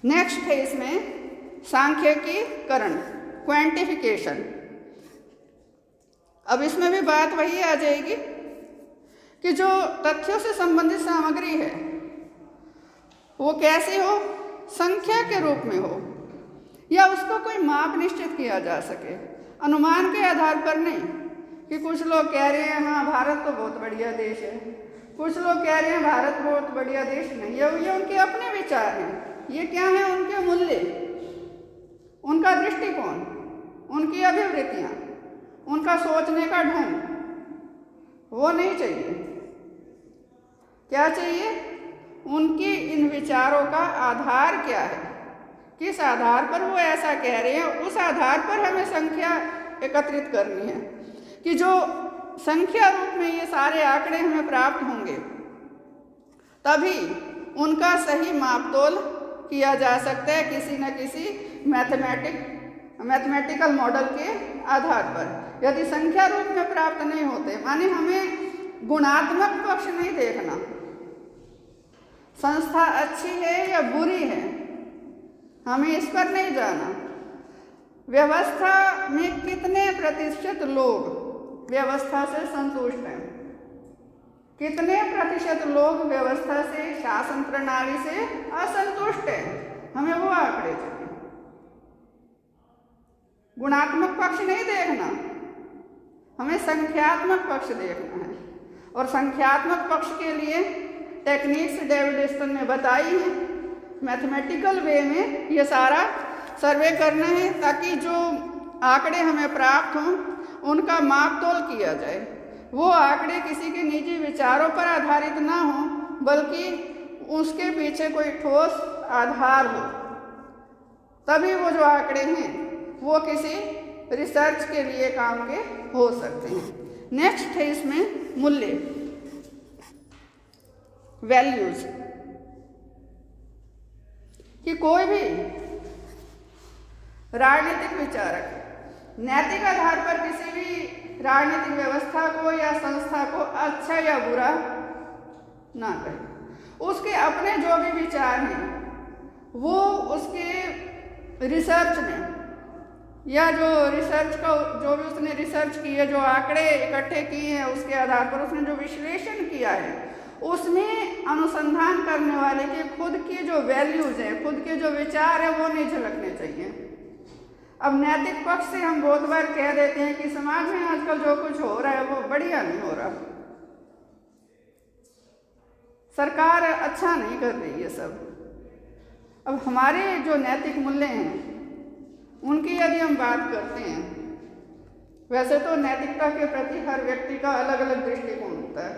Next है इसमें सांख्यिकीकरण, quantification. अब इसमें भी बात वही आ जाएगी कि जो तथ्यों से संबंधित सामग्री है वो कैसी हो, संख्या के रूप में हो, या उसको कोई माप निश्चित किया जा सके, अनुमान के आधार पर नहीं कि कुछ लोग कह रहे हैं हाँ भारत तो बहुत बढ़िया देश है, कुछ लोग कह रहे हैं भारत बहुत बढ़िया देश नहीं है। ये उनके अपने विचार हैं, ये क्या है, उनके मूल्य, उनका दृष्टिकोण, उनकी अभिवृत्तियाँ, उनका सोचने का ढंग, वो नहीं चाहिए। क्या चाहिए? उनके इन विचारों का आधार क्या है, किस आधार पर वो ऐसा कह रहे हैं, उस आधार पर हमें संख्या एकत्रित करनी है कि जो संख्या रूप में ये सारे आंकड़े हमें प्राप्त होंगे, तभी उनका सही मापतोल किया जा सकता है किसी न किसी मैथमेटिकल मॉडल के आधार पर। यदि संख्या रूप में प्राप्त नहीं होते, माने हमें गुणात्मक पक्ष नहीं देखना, संस्था अच्छी है या बुरी है, हमें इस पर नहीं जाना, व्यवस्था में कितने प्रतिशत लोग व्यवस्था से संतुष्ट हैं, कितने प्रतिशत लोग व्यवस्था से, शासन प्रणाली से असंतुष्ट हैं, हमें वो आंकड़े चाहिए। गुणात्मक पक्ष नहीं देखना, हमें संख्यात्मक पक्ष देखना है। और संख्यात्मक पक्ष के लिए टेक्निक्स डेविड स्टन ने बताई है, मैथमेटिकल वे में ये सारा सर्वे करना है ताकि जो आंकड़े हमें प्राप्त हों उनका मापतोल किया जाए। वो आंकड़े किसी के निजी विचारों पर आधारित ना हो, बल्कि उसके पीछे कोई ठोस आधार हो, तभी वो जो आंकड़े हैं वो किसी रिसर्च के लिए काम के हो सकते हैं। नेक्स्ट है इसमें मूल्य, वैल्यूज, कि कोई भी राजनीतिक विचारक नैतिक आधार पर किसी भी राजनीतिक व्यवस्था को या संस्था को अच्छा या बुरा ना कहे। उसके अपने जो भी विचार हैं वो उसके रिसर्च में, या जो रिसर्च का जो भी उसने रिसर्च की है, जो आंकड़े इकट्ठे किए हैं, उसके आधार पर उसने जो विश्लेषण किया है, उसमें अनुसंधान करने वाले के खुद के जो वैल्यूज हैं, खुद के जो विचार हैं, वो नहीं झलकने चाहिए। अब नैतिक पक्ष से हम बहुत बार कह देते हैं कि समाज में आजकल जो कुछ हो रहा है वो बढ़िया नहीं हो रहा, सरकार अच्छा नहीं कर रही है सब। अब हमारे जो नैतिक मूल्य हैं उनकी यदि हम बात करते हैं, वैसे तो नैतिकता के प्रति हर व्यक्ति का अलग अलग दृष्टिकोण होता है,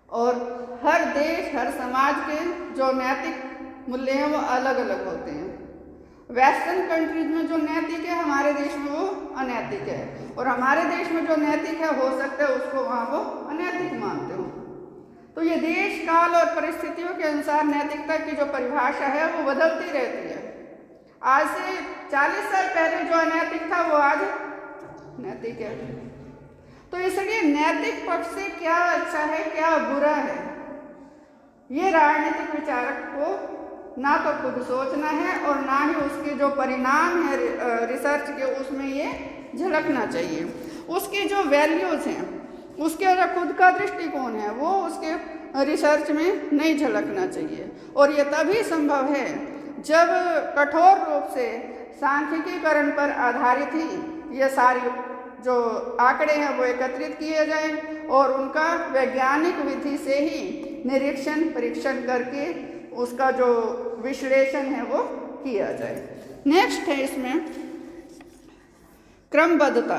और हर देश, हर समाज के जो नैतिक मूल्य हैं वो अलग अलग होते हैं। वेस्टर्न कंट्रीज में जो नैतिक है, हमारे देश में वो अनैतिक है, और हमारे देश में जो नैतिक है हो सकता है उसको वहाँ वो अनैतिक मानते हो। तो ये देश, काल और परिस्थितियों के अनुसार नैतिकता की जो परिभाषा है वो बदलती रहती है। आज से 40 साल पहले जो अनैतिक था वो आज नैतिक है। तो इसलिए नैतिक पक्ष से क्या अच्छा है, क्या बुरा है, ये राजनीतिक विचारक को ना तो खुद सोचना है और ना ही उसके जो परिणाम है रिसर्च के उसमें ये झलकना चाहिए। उसकी जो वैल्यूज हैं, उसके जो खुद का दृष्टिकोण है, वो उसके रिसर्च में नहीं झलकना चाहिए। और ये तभी संभव है जब कठोर रूप से सांख्यिकीकरण पर आधारित ही ये सारी जो आंकड़े हैं वो एकत्रित किए जाएं और उनका वैज्ञानिक विधि से ही निरीक्षण परीक्षण करके उसका जो विश्लेषण है वो किया जाए। नेक्स्ट है इसमें क्रमबद्धता।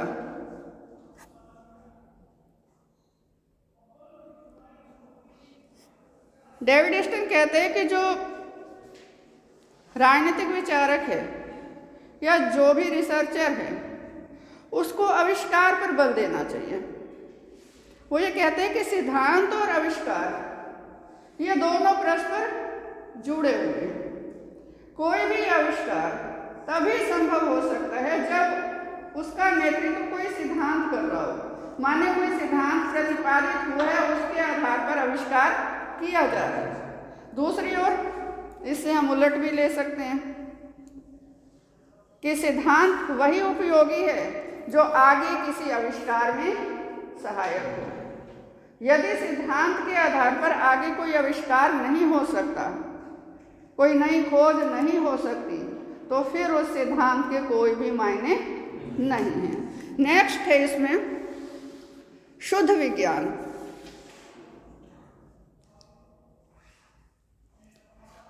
डेविड स्टन कहते हैं कि जो राजनीतिक विचारक है या जो भी रिसर्चर है उसको आविष्कार पर बल देना चाहिए। वो ये कहते हैं कि सिद्धांत और आविष्कार ये दोनों परस्पर जुड़े हुए हैं। कोई भी आविष्कार तभी संभव हो सकता है जब उसका नेतृत्व कोई सिद्धांत कर रहा हो, माने हुए सिद्धांत प्रतिपादित हुआ है, उसके आधार पर आविष्कार किया जा रहा है। दूसरी ओर इससे हम उलट भी ले सकते हैं कि सिद्धांत वही उपयोगी है जो आगे किसी आविष्कार में सहायक हो। यदि सिद्धांत के आधार पर आगे कोई आविष्कार नहीं हो सकता, कोई नई खोज नहीं हो सकती, तो फिर उस सिद्धांत के कोई भी मायने नहीं है। नेक्स्ट है इसमें शुद्ध विज्ञान।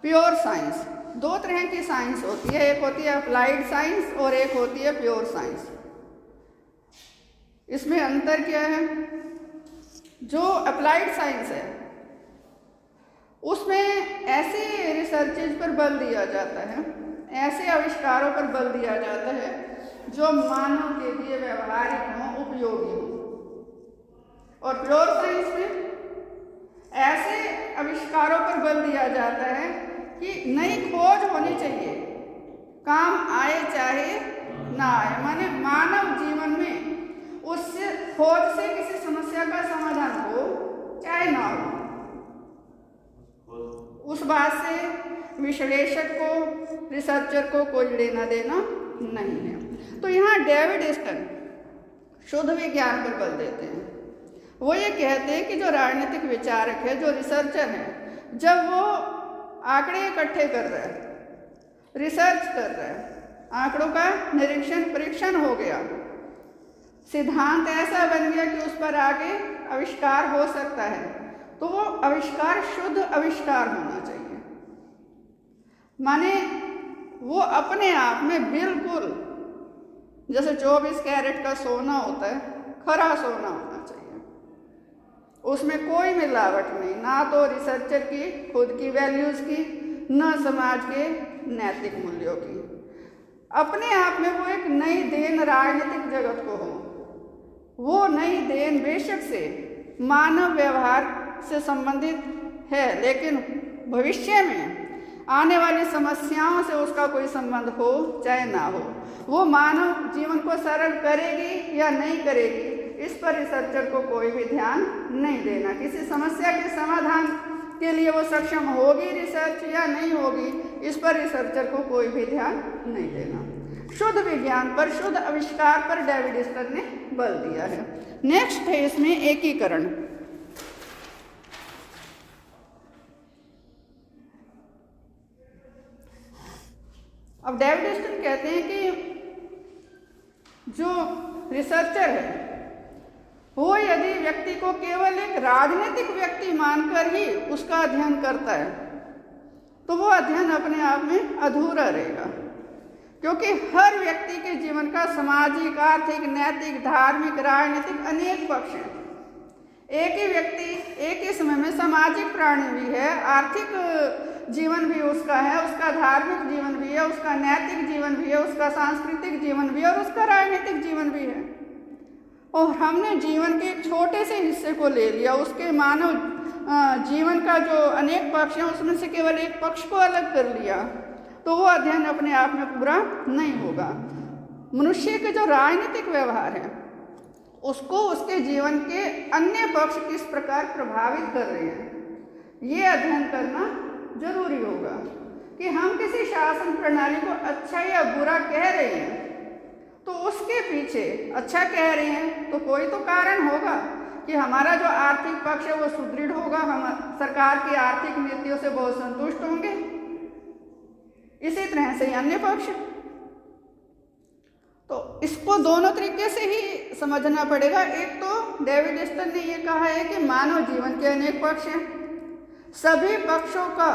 Pure science. दो तरह की साइंस होती है, एक होती है अप्लाइड साइंस और एक होती है प्योर साइंस। इसमें अंतर क्या है? जो अप्लाइड साइंस है उसमें ऐसे रिसर्चेज पर बल दिया जाता है, ऐसे आविष्कारों पर बल दिया जाता है जो मानव के लिए व्यवहारिक हों, उपयोगी हों। और प्योर साइंस में ऐसे आविष्कारों पर बल दिया जाता है कि नई खोज होनी चाहिए, काम आए चाहे ना आए, माने मानव जीवन में उस खोज से किसी समस्या का समाधान हो चाहे ना हो, उस बात से विश्लेषक को, रिसर्चर को कोई लेना देना नहीं है। तो यहाँ डेविड स्टन शुद्ध विज्ञान पर बल देते हैं। वो ये कहते हैं कि जो राजनीतिक विचारक है, जो रिसर्चर है, जब वो आंकड़े इकट्ठे कर रहा है, रिसर्च कर रहा है, आंकड़ों का निरीक्षण परीक्षण हो गया, सिद्धांत ऐसा बन गया कि उस पर आगे आविष्कार हो सकता है, तो वो आविष्कार शुद्ध आविष्कार होना चाहिए। माने वो अपने आप में बिल्कुल जैसे 24 कैरेट का सोना होता है, खरा सोना होना चाहिए, उसमें कोई मिलावट नहीं, ना तो रिसर्चर की खुद की वैल्यूज़ की, न समाज के नैतिक मूल्यों की। अपने आप में वो एक नई देन राजनीतिक जगत को हो। वो नई देन बेशक से मानव व्यवहार से संबंधित है, लेकिन भविष्य में आने वाली समस्याओं से उसका कोई संबंध हो चाहे ना हो, वो मानव जीवन को सरल करेगी या नहीं करेगी, इस पर रिसर्चर को कोई भी ध्यान नहीं देना। किसी समस्या के समाधान के लिए वो सक्षम होगी रिसर्च या नहीं होगी, इस पर रिसर्चर को कोई भी ध्यान नहीं देना। शुद्ध विज्ञान पर, शुद्ध आविष्कार पर डेविड स्टन ने बल दिया है। नेक्स्ट है इसमें एकीकरण। अब डेविड स्टन कहते हैं कि जो रिसर्चर है वो यदि व्यक्ति को केवल एक राजनीतिक व्यक्ति मानकर ही उसका अध्ययन करता है तो वो अध्ययन अपने आप में अधूरा रहेगा, क्योंकि हर व्यक्ति के जीवन का सामाजिक, आर्थिक, नैतिक, धार्मिक, राजनीतिक अनेक पक्ष हैं। एक ही व्यक्ति एक ही समय में सामाजिक प्राणी भी है, आर्थिक जीवन भी उसका है, उसका धार्मिक जीवन भी है, उसका नैतिक जीवन भी है, उसका सांस्कृतिक जीवन भी है और उसका राजनीतिक जीवन भी है। और हमने जीवन के एक छोटे से हिस्से को ले लिया, उसके मानव जीवन का जो अनेक पक्ष हैं उसमें से केवल एक पक्ष को अलग कर लिया, तो वो अध्ययन अपने आप में पूरा नहीं होगा। मनुष्य के जो राजनीतिक व्यवहार है उसको उसके जीवन के अन्य पक्ष किस प्रकार प्रभावित कर रहे हैं, ये अध्ययन करना जरूरी होगा। कि हम किसी शासन प्रणाली को अच्छा या बुरा कह रहे हैं तो उसके पीछे, अच्छा कह रहे हैं तो कोई तो कारण होगा कि हमारा जो आर्थिक पक्ष है वो सुदृढ़ होगा, हम सरकार की आर्थिक नीतियों से बहुत संतुष्ट होंगे। इसी तरह से अन्य पक्ष, तो इसको दोनों तरीके से ही समझना पड़ेगा। एक तो डेविड स्टन ने ये कहा है कि मानव जीवन के अनेक पक्ष हैं, सभी पक्षों का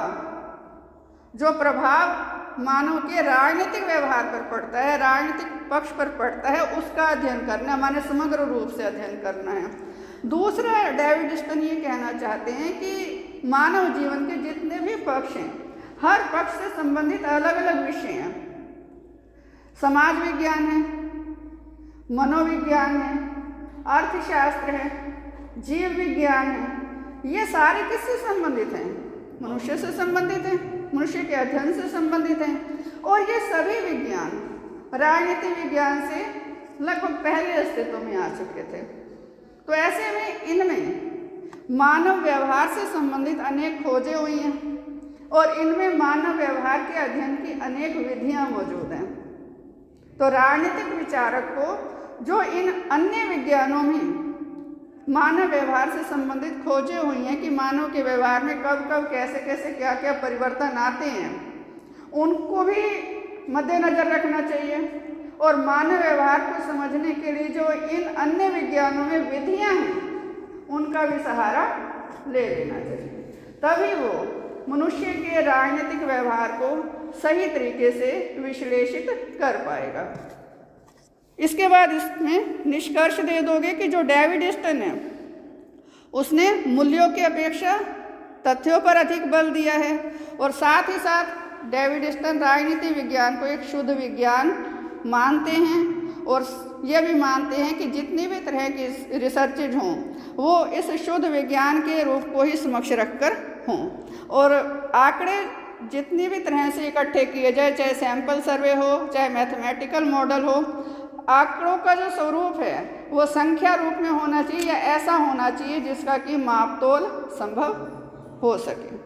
जो प्रभाव मानव के राजनीतिक व्यवहार पर पड़ता है, राजनीतिक पक्ष पर पड़ता है, उसका अध्ययन करना, माने समग्र रूप से अध्ययन करना है। दूसरा, डेविड स्टन ये कहना चाहते हैं कि मानव जीवन के जितने भी पक्ष हैं, हर पक्ष से संबंधित अलग अलग विषय हैं। समाज विज्ञान है, मनोविज्ञान है, अर्थशास्त्र है, जीव विज्ञान है, ये सारे किससे संबंधित हैं? मनुष्य से संबंधित हैं, मनुष्य के अध्ययन से संबंधित हैं। और ये सभी विज्ञान राजनीति विज्ञान से लगभग पहले अस्तित्व में आ चुके थे। तो ऐसे में इनमें मानव व्यवहार से संबंधित अनेक खोजें हुई हैं, और इनमें मानव व्यवहार के अध्ययन की अनेक विधियां मौजूद हैं। तो राजनीतिक विचारक को जो इन अन्य विज्ञानों में मानव व्यवहार से संबंधित खोजें हुई हैं कि मानव के व्यवहार में कब कब कैसे कैसे क्या क्या परिवर्तन आते हैं, उनको भी मद्देनजर रखना चाहिए। और मानव व्यवहार को समझने के लिए जो इन अन्य विज्ञानों में विधियां हैं, उनका भी सहारा ले लेना चाहिए। तभी वो मनुष्य के राजनीतिक व्यवहार को सही तरीके से विश्लेषित कर पाएगा। इसके बाद इसमें निष्कर्ष दे दोगे कि जो डेविड ईस्टन है उसने मूल्यों की अपेक्षा तथ्यों पर अधिक बल दिया है, और साथ ही साथ डेविड ईस्टन राजनीति विज्ञान को एक शुद्ध विज्ञान मानते हैं, और यह भी मानते हैं कि जितनी भी तरह की रिसर्चेज हों वो इस शुद्ध विज्ञान के रूप को ही समक्ष रखकर हों, और आंकड़े जितनी भी तरह से इकट्ठे किए जाए, चाहे सैंपल सर्वे हो चाहे मैथमेटिकल मॉडल हो, आंकड़ों का जो स्वरूप है वो संख्या रूप में होना चाहिए या ऐसा होना चाहिए जिसका कि मापतोल संभव हो सके।